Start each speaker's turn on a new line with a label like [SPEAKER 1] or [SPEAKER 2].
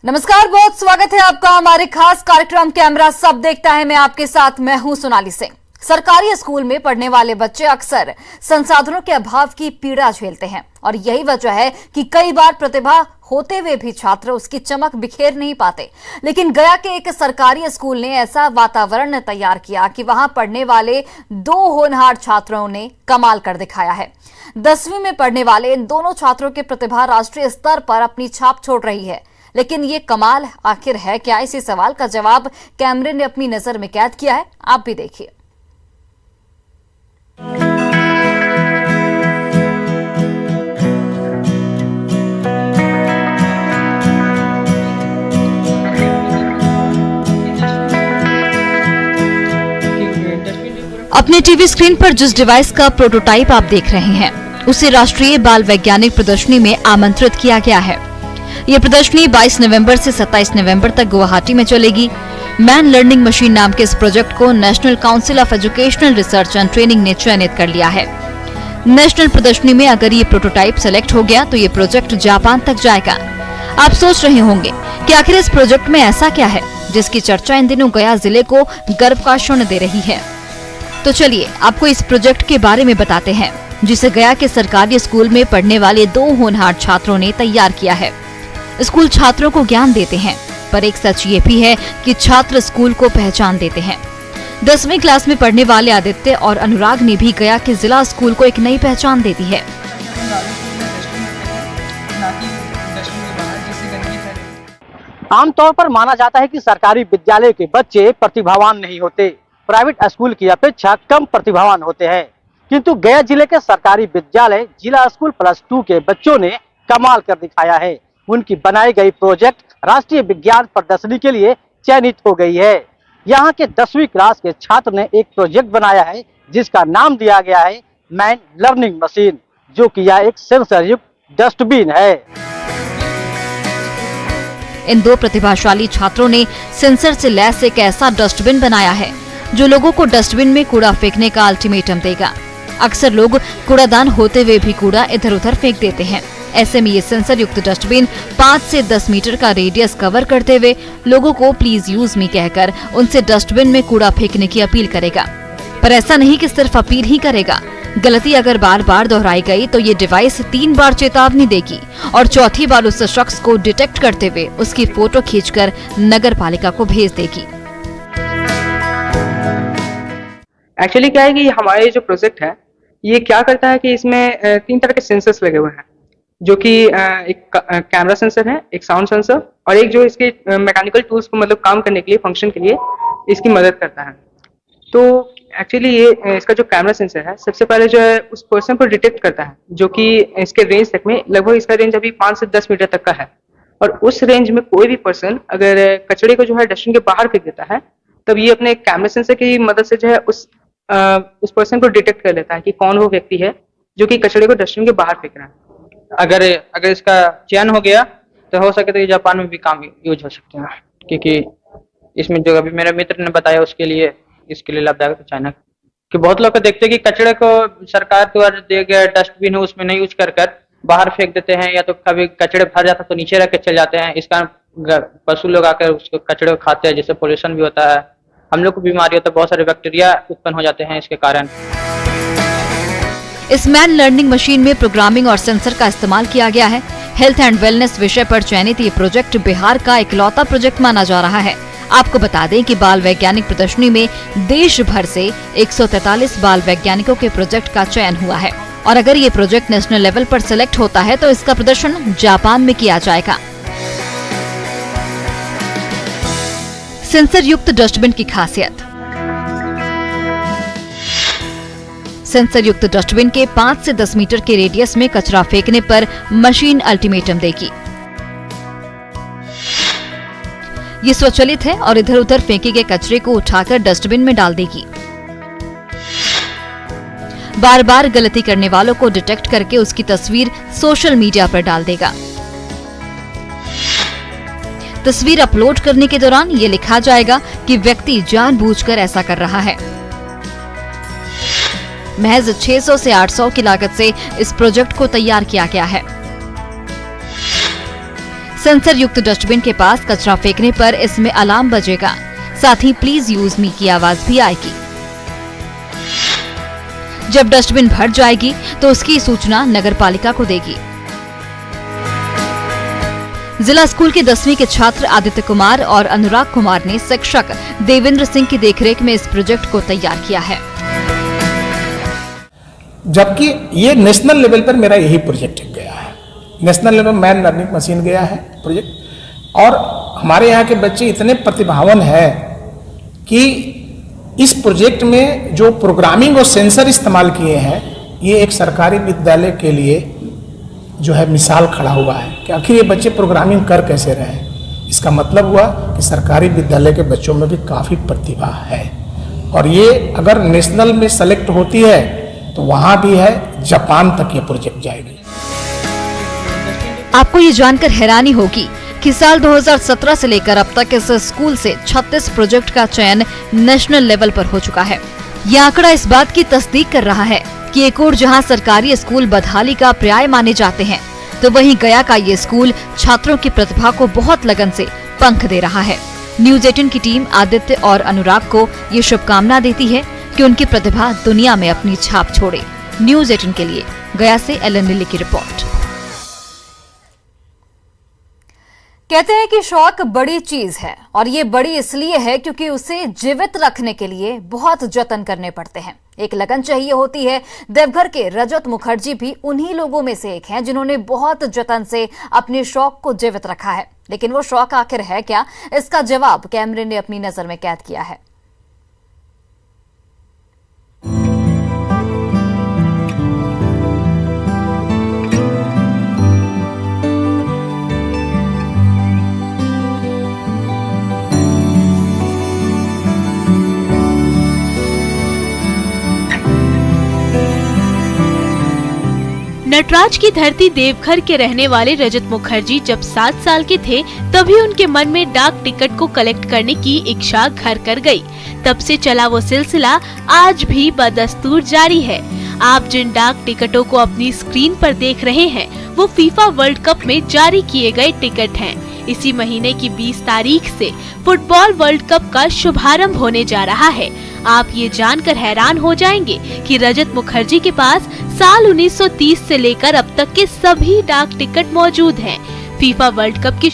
[SPEAKER 1] नमस्कार, बहुत स्वागत है आपका हमारे खास कार्यक्रम कैमरा सब देखता है। मैं आपके साथ हूं सोनाली सिंह। सरकारी स्कूल में पढ़ने वाले बच्चे अक्सर संसाधनों के अभाव की पीड़ा झेलते हैं और यही वजह है कि कई बार प्रतिभा होते हुए भी छात्र उसकी चमक बिखेर नहीं पाते। लेकिन गया के एक सरकारी स्कूल ने ऐसा वातावरण तैयार किया कि वहां पढ़ने वाले 2 होनहार छात्रों ने कमाल कर दिखाया है। 10वीं में पढ़ने वाले इन दोनों छात्रों की प्रतिभा राष्ट्रीय स्तर पर अपनी छाप छोड़ रही है। लेकिन ये कमाल आखिर है क्या? इसी सवाल का जवाब कैमरे ने अपनी नजर में कैद किया है। आप भी देखिए। अपने टीवी स्क्रीन पर जिस डिवाइस का प्रोटोटाइप आप देख रहे हैं, उसे राष्ट्रीय बाल वैज्ञानिक प्रदर्शनी में आमंत्रित किया गया है। ये प्रदर्शनी 22 नवंबर से 27 नवंबर तक गुवाहाटी में चलेगी। मैन लर्निंग मशीन नाम के इस प्रोजेक्ट को national council of educational research and training ने चयनित कर लिया है। नेशनल प्रदर्शनी में अगर ये प्रोटोटाइप सेलेक्ट हो गया तो ये प्रोजेक्ट जापान तक जाएगा। आप सोच रहे होंगे कि आखिर इस प्रोजेक्ट में ऐसा क्या है जिसकी चर्चा इन दिनों गया जिले को गर्व का क्षण दे रही है। तो चलिए आपको इस प्रोजेक्ट के बारे में बताते हैं, जिसे गया के सरकारी स्कूल में पढ़ने वाले 2 होनहार छात्रों ने तैयार किया है। स्कूल छात्रों को ज्ञान देते हैं, पर एक सच ये भी है कि छात्र स्कूल को पहचान देते हैं। 10वीं क्लास में पढ़ने वाले आदित्य और अनुराग ने भी गया के जिला स्कूल को एक नई पहचान दे दी है।
[SPEAKER 2] आमतौर पर माना जाता है कि सरकारी विद्यालय के बच्चे प्रतिभावान नहीं होते, प्राइवेट स्कूल की अपेक्षा कम प्रतिभावान होते हैं। किंतु गया जिले के सरकारी विद्यालय जिला स्कूल +2 के बच्चों ने कमाल कर दिखाया है। उनकी बनाई गई प्रोजेक्ट राष्ट्रीय विज्ञान प्रदर्शनी के लिए चयनित हो गई है। यहाँ के 10वीं क्लास के छात्र ने एक प्रोजेक्ट बनाया है जिसका नाम दिया गया है मैन लर्निंग मशीन, जो कि यह एक सेंसर युक्त डस्टबिन है।
[SPEAKER 1] इन 2 प्रतिभाशाली छात्रों ने सेंसर से लैस एक ऐसा डस्टबिन बनाया है जो लोगों को डस्टबिन में कूड़ा फेंकने का अल्टीमेटम देगा। अक्सर लोग कूड़ादान होते हुए भी कूड़ा इधर उधर फेंक देते हैं। ऐसे में ये सेंसर युक्त डस्टबिन 5 से 10 मीटर का रेडियस कवर करते हुए लोगों को प्लीज यूज मी कहकर उनसे डस्टबिन में कूड़ा फेंकने की अपील करेगा। पर ऐसा नहीं कि सिर्फ अपील ही करेगा, गलती अगर बार बार दोहराई गई तो ये डिवाइस 3 बार चेतावनी देगी और चौथी बार उस शख्स को डिटेक्ट करते हुए उसकी फोटो खींचकर नगर पालिका को भेज देगी।
[SPEAKER 3] एक्चुअली क्या है कि हमारे जो प्रोजेक्ट है ये क्या करता है कि इसमें 3 तरह के सेंसर्स लगे हुए हैं, जो कि एक कैमरा सेंसर है, एक साउंड सेंसर और एक जो इसके मैकेनिकल टूल्स को मतलब काम करने के लिए, फंक्शन के लिए इसकी मदद करता है। तो एक्चुअली ये इसका जो कैमरा सेंसर है सबसे पहले जो है उस पर्सन को डिटेक्ट करता है, जो कि इसके रेंज तक में लगभग इसका रेंज अभी 5 से 10 मीटर तक का है। और उस रेंज में कोई भी पर्सन अगर कचरे को जो है डस्टबिन के बाहर फेंक देता है, तब ये अपने कैमरा सेंसर की मदद से जो है उस पर्सन को डिटेक्ट कर लेता है कि कौन वो व्यक्ति है जो कि कचरे को डस्टबिन के बाहर फेंक रहा है।
[SPEAKER 4] अगर इसका चयन हो गया तो हो सके तो ये जापान में भी काम यूज हो सकते हैं, क्योंकि इसमें जो अभी मेरे मित्र ने बताया इसके लिए लाभदायक चाइना कि बहुत लोग को देखते हैं कि कचरे को सरकार द्वारा दिए गए डस्टबिन है उसमें नहीं यूज कर बाहर फेंक देते हैं, या तो कभी कचरे भर जाता तो नीचे रख के चले जाते हैं। इस कारण पशु लोग आकर उसको कचरे को खाते हैं, जिससे पोल्यूशन भी होता है, हम लोग को बीमारी होता है, बहुत सारे बैक्टीरिया उत्पन्न हो जाते हैं इसके कारण।
[SPEAKER 1] इस मैन लर्निंग मशीन में प्रोग्रामिंग और सेंसर का इस्तेमाल किया गया है। हेल्थ एंड वेलनेस विषय पर चयनित ये प्रोजेक्ट बिहार का इकलौता प्रोजेक्ट माना जा रहा है। आपको बता दें कि बाल वैज्ञानिक प्रदर्शनी में देश भर से 143 बाल वैज्ञानिकों के प्रोजेक्ट का चयन हुआ है और अगर ये प्रोजेक्ट नेशनल लेवल पर सिलेक्ट होता है तो इसका प्रदर्शन जापान में किया जाएगा। सेंसर युक्त डस्टबिन की खासियत। सेंसर युक्त डस्टबिन के 5 से 10 मीटर के रेडियस में कचरा फेंकने पर मशीन अल्टीमेटम देगी। ये स्वचालित है और इधर उधर फेंके गए कचरे को उठाकर डस्टबिन में डाल देगी। बार बार गलती करने वालों को डिटेक्ट करके उसकी तस्वीर सोशल मीडिया पर डाल देगा। तस्वीर अपलोड करने के दौरान ये लिखा जाएगा कि व्यक्ति जानबूझकर ऐसा कर रहा है। महज 600 से 800 की लागत से इस प्रोजेक्ट को तैयार किया गया है। सेंसर युक्त डस्टबिन के पास कचरा फेंकने पर इसमें अलार्म बजेगा। साथ ही प्लीज यूज मी की आवाज भी आएगी। जब डस्टबिन भर जाएगी तो उसकी सूचना नगर पालिका को देगी। जिला स्कूल के 10वीं के छात्र आदित्य कुमार और अनुराग कुमार ने शिक्षक देवेंद्र सिंह की देखरेख में इस प्रोजेक्ट को तैयार किया है।
[SPEAKER 5] जबकि ये नेशनल लेवल पर मेरा यही प्रोजेक्ट गया है। National level man learning machine गया है प्रोजेक्ट। और हमारे यहाँ के बच्चे इतने प्रतिभावान हैं कि इस प्रोजेक्ट में जो प्रोग्रामिंग और सेंसर इस्तेमाल किए हैं, ये एक सरकारी विद्यालय के लिए जो है मिसाल खड़ा हुआ है कि आखिर ये बच्चे प्रोग्रामिंग कर कैसे रहे हैं। इसका मतलब हुआ कि सरकारी विद्यालय के बच्चों में भी काफ़ी प्रतिभा है और ये अगर नेशनल में सेलेक्ट होती है तो वहाँ भी है, जापान तक ये प्रोजेक्ट जाएगी।
[SPEAKER 1] आपको ये जानकर हैरानी होगी कि साल 2017 से लेकर अब तक इस स्कूल से 36 प्रोजेक्ट का चयन नेशनल लेवल पर हो चुका है। यह आंकड़ा इस बात की तस्दीक कर रहा है कि एक और जहां सरकारी स्कूल बदहाली का पर्याय माने जाते हैं, तो वहीं गया का ये स्कूल छात्रों की प्रतिभा को बहुत लगन से पंख दे रहा है। न्यूज 18 की टीम आदित्य और अनुराग को ये शुभकामना देती है कि उनकी प्रतिभा दुनिया में अपनी छाप छोड़े। न्यूज 18 के लिए गया से एलन लिली की रिपोर्ट।
[SPEAKER 6] कहते हैं कि शौक बड़ी चीज है और ये बड़ी इसलिए है क्योंकि उसे जीवित रखने के लिए बहुत जतन करने पड़ते हैं, एक लगन चाहिए होती है। देवघर के रजत मुखर्जी भी उन्हीं लोगों में से एक हैं जिन्होंने बहुत जतन से अपने शौक को जीवित रखा है। लेकिन वो शौक आखिर है क्या, इसका जवाब कैमरे ने अपनी नजर में कैद किया है।
[SPEAKER 7] नटराज की धरती देवघर के रहने वाले रजत मुखर्जी जब 7 साल के थे तभी उनके मन में डाक टिकट को कलेक्ट करने की इच्छा घर कर गई। तब से चला वो सिलसिला आज भी बदस्तूर जारी है। आप जिन डाक टिकटों को अपनी स्क्रीन पर देख रहे हैं वो फीफा वर्ल्ड कप में जारी किए गए टिकट हैं। इसी महीने की 20 तारीख से फुटबॉल वर्ल्ड कप का शुभारंभ होने जा रहा है। आप ये जानकर हैरान हो जाएंगे कि रजत मुखर्जी के पास साल 1930 से लेकर अब तक के सभी डाक टिकट मौजूद हैं। फीफा वर्ल्ड कप की